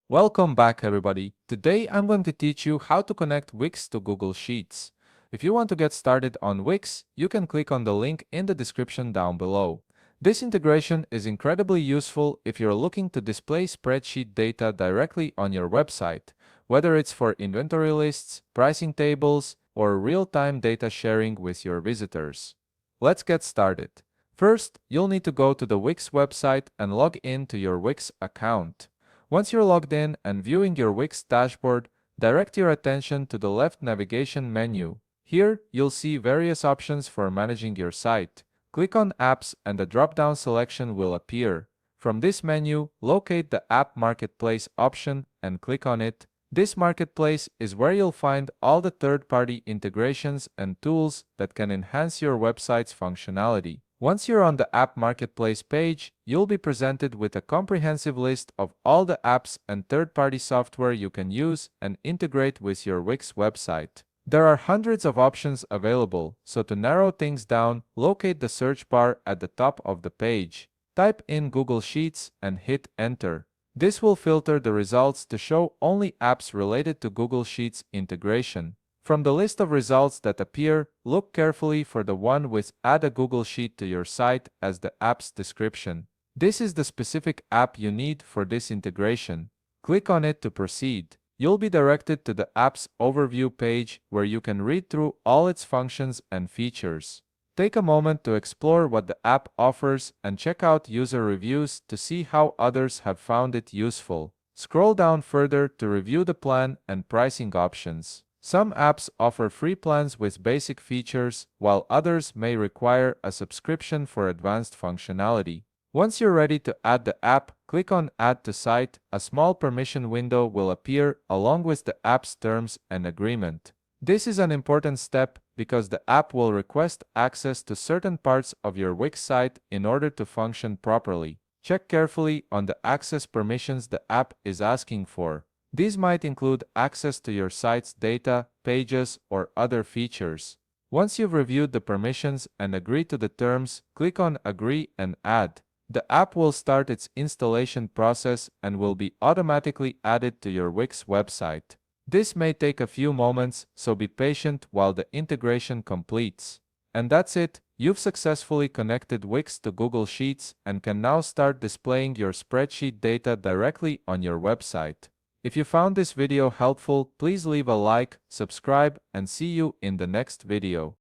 Welcome back, everybody. Today I'm going to teach you how to connect Wix to Google Sheets. If you want to get started on Wix, you can click on the link in the description down below. This integration is incredibly useful if you're looking to display spreadsheet data directly on your website, whether it's for inventory lists, pricing tables, or real-time data sharing with your visitors. Let's get started. First, you'll need to go to the Wix website and log in to your Wix account. Once you're logged in and viewing your Wix dashboard, direct your attention to the left navigation menu. Here, you'll see various options for managing your site. Click on Apps and a drop-down selection will appear. From this menu, locate the App Marketplace option and click on it. This marketplace is where you'll find all the third-party integrations and tools that can enhance your website's functionality. Once you're on the App Marketplace page, you'll be presented with a comprehensive list of all the apps and third-party software you can use and integrate with your Wix website. There are hundreds of options available, so to narrow things down, locate the search bar at the top of the page. Type in Google Sheets and hit Enter. This will filter the results to show only apps related to Google Sheets integration. From the list of results that appear, look carefully for the one with Add a Google Sheet to your site as the app's description. This is the specific app you need for this integration. Click on it to proceed. You'll be directed to the app's overview page where you can read through all its functions and features. Take a moment to explore what the app offers and check out user reviews to see how others have found it useful. Scroll down further to review the plan and pricing options. Some apps offer free plans with basic features, while others may require a subscription for advanced functionality. Once you're ready to add the app, click on Add to Site. A small permission window will appear along with the app's terms and agreement. This is an important step because the app will request access to certain parts of your Wix site in order to function properly. Check carefully on the access permissions the app is asking for. These might include access to your site's data, pages, or other features. Once you've reviewed the permissions and agree to the terms, click on Agree and Add. The app will start its installation process and will be automatically added to your Wix website. This may take a few moments, so be patient while the integration completes. And that's it. You've successfully connected Wix to Google Sheets and can now start displaying your spreadsheet data directly on your website. If you found this video helpful, please leave a like, subscribe, and see you in the next video.